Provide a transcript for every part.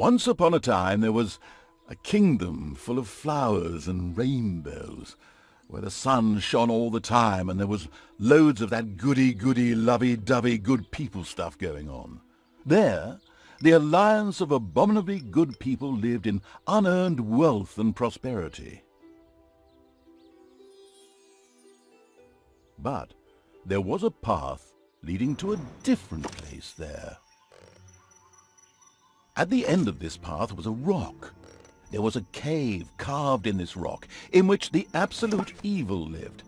Once upon a time there was a kingdom full of flowers and rainbows, where the sun shone all the time and there was loads of that goody-goody, lovey-dovey good people stuff going on. There, the alliance of abominably good people lived in unearned wealth and prosperity. But there was a path leading to a different place there. At the end of this path was a rock. There was a cave carved in this rock in which the absolute evil lived.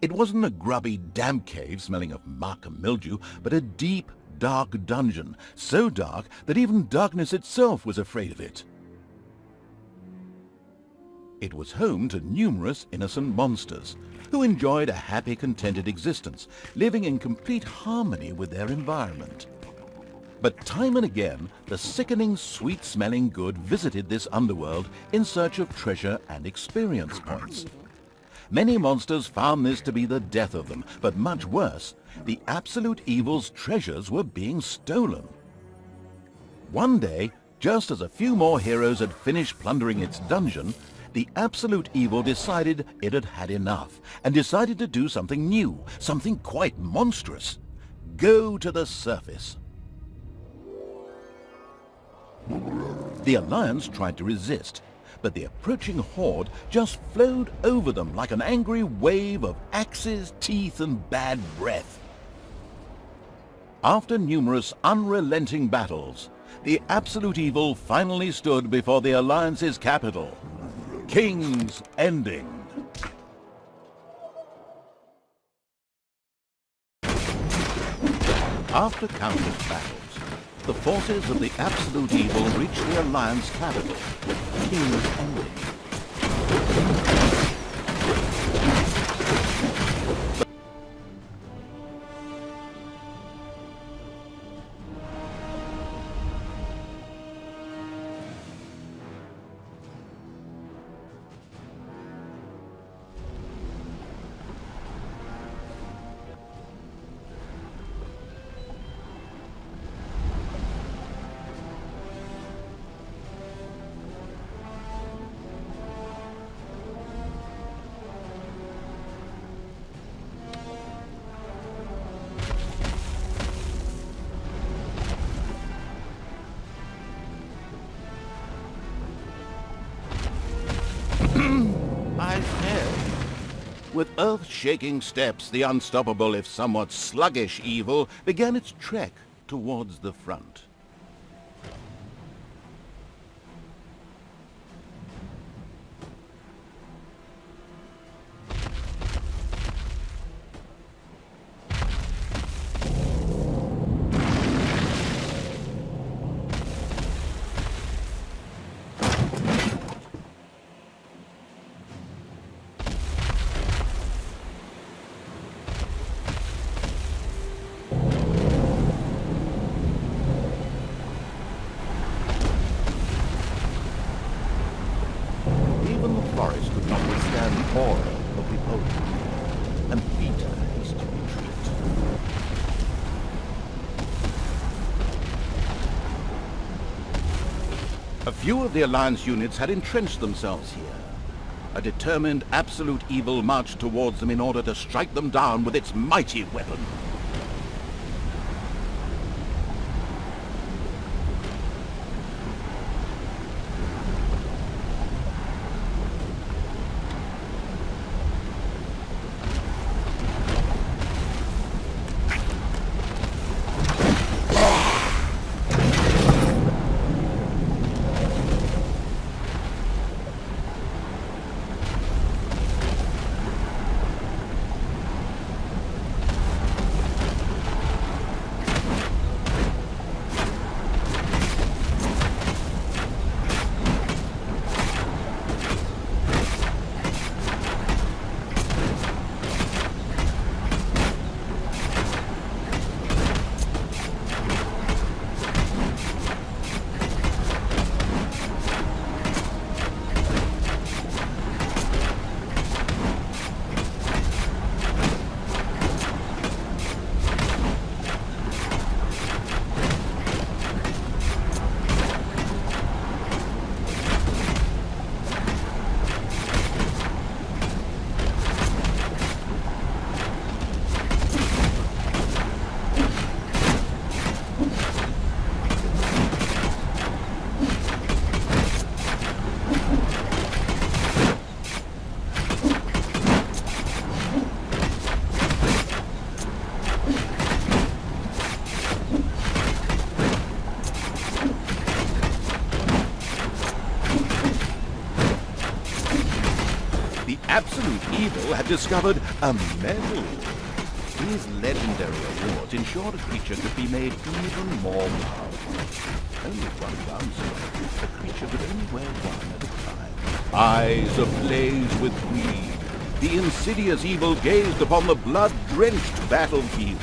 It wasn't a grubby, damp cave smelling of muck and mildew, but a deep, dark dungeon, so dark that even darkness itself was afraid of it. It was home to numerous innocent monsters, who enjoyed a happy, contented existence, living in complete harmony with their environment. But time and again, the sickening, sweet-smelling good visited this underworld in search of treasure and experience points. Many monsters found this to be the death of them, but much worse, the absolute evil's treasures were being stolen. One day, just as a few more heroes had finished plundering its dungeon, the absolute evil decided it had had enough, and decided to do something new, something quite monstrous. Go to the surface. The Alliance tried to resist, but the approaching horde just flowed over them like an angry wave of axes, teeth, and bad breath. After numerous unrelenting battles, the absolute evil finally stood before the Alliance's capital, King's Ending. After countless battles, the forces of the absolute evil reached the Alliance capital, King's Ending. I said. With earth-shaking steps, the unstoppable, if somewhat sluggish evil began its trek towards the front. Forest could not withstand the horror of the odor, and Peter has to retreat. A few of the Alliance units had entrenched themselves here. A determined absolute evil marched towards them in order to strike them down with its mighty weapon. The absolute evil had discovered a medal. These legendary awards ensured a creature could be made even more powerful. Only one downside. The creature could only wear one at a time. Eyes ablaze with greed, the insidious evil gazed upon the blood-drenched battlefield.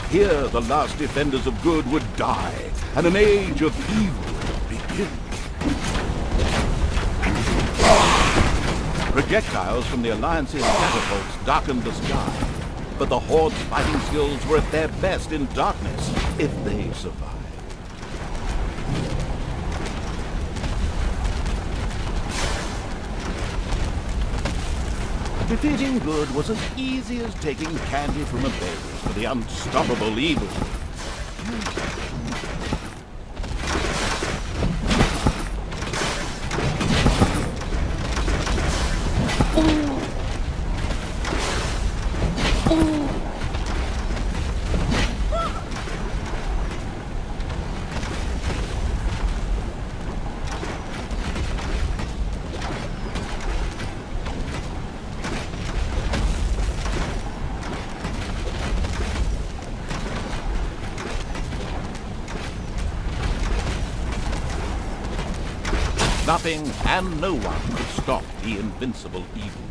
Here the last defenders of good would die, and an age of evil begin. Projectiles from the Alliance's catapults darkened the sky, but the Horde's fighting skills were at their best in darkness, if they survived. Defeating good was as easy as taking candy from a baby for the unstoppable evil. Nothing and no one could stop the invincible evil.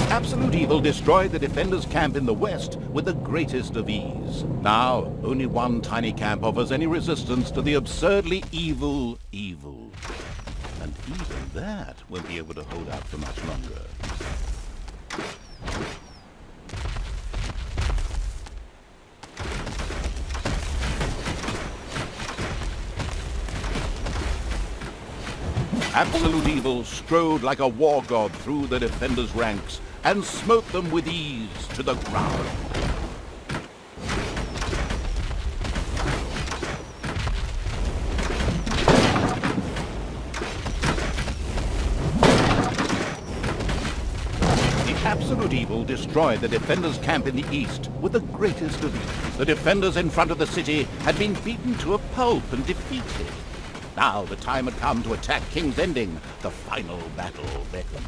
Absolute evil destroyed the defenders' camp in the west with the greatest of ease. Now, only one tiny camp offers any resistance to the absurdly evil evil. And even that won't be able to hold out for much longer. Absolute evil strode like a war god through the defenders' ranks and smote them with ease to the ground. The absolute evil destroyed the defenders' camp in the east with the greatest of ease. The defenders in front of the city had been beaten to a pulp and defeated. Now the time had come to attack King's Ending. The final battle beckoned.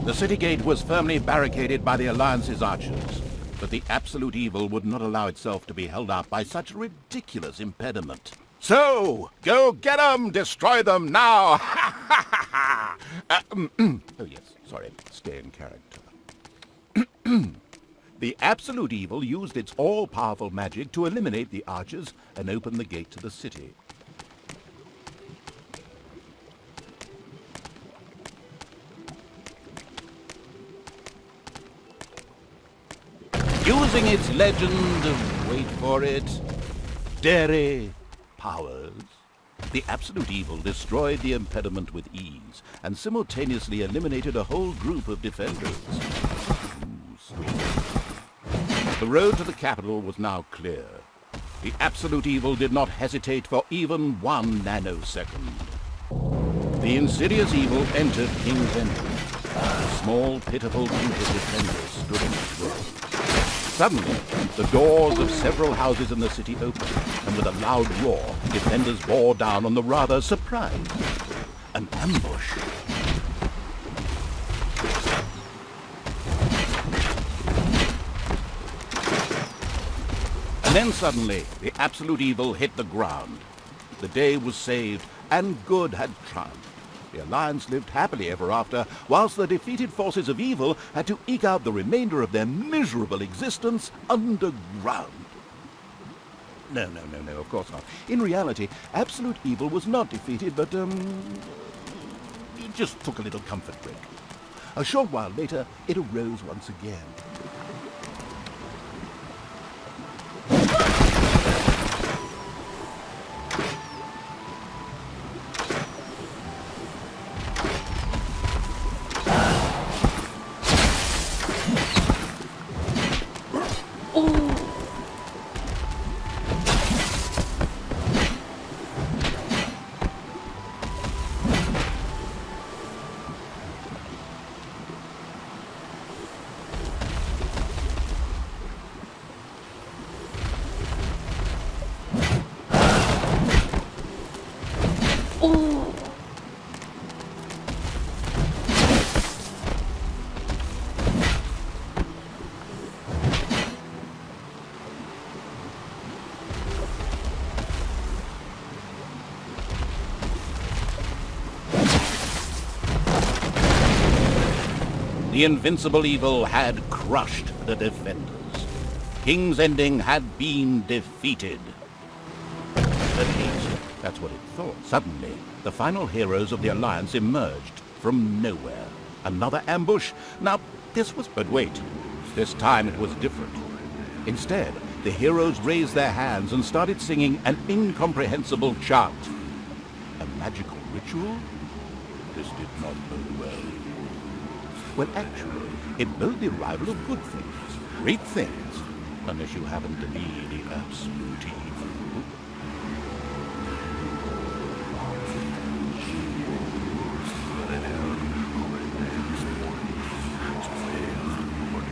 The city gate was firmly barricaded by the Alliance's archers, but the absolute evil would not allow itself to be held up by such a ridiculous impediment. So, go get them! Destroy them now! Oh yes, sorry, stay in character. The absolute evil used its all-powerful magic to eliminate the archers and open the gate to the city. Using its legend of, wait for it, dairy powers, the absolute evil destroyed the impediment with ease and simultaneously eliminated a whole group of defenders. Ooh, sweet. The road to the capital was now clear. The absolute evil did not hesitate for even 1 nanosecond. The insidious evil entered King's Ending. A small, pitiful group of defenders stood in its way. Suddenly, the doors of several houses in the city opened, and with a loud roar, defenders bore down on the rather surprised. An ambush. And then suddenly, the absolute evil hit the ground. The day was saved, and good had triumphed. The Alliance lived happily ever after, whilst the defeated forces of evil had to eke out the remainder of their miserable existence underground. No, of course not. In reality, absolute evil was not defeated, but, it just took a little comfort break. A short while later, it arose once again. The invincible evil had crushed the defenders. King's Ending had been defeated. At least, that's what it thought. Suddenly, the final heroes of the Alliance emerged from nowhere. Another ambush? Now, but wait. This time it was different. Instead, the heroes raised their hands and started singing an incomprehensible chant. A magical ritual? This did not bode well. Well, actually, it bode the arrival of good things, great things, unless you happen to be the absolute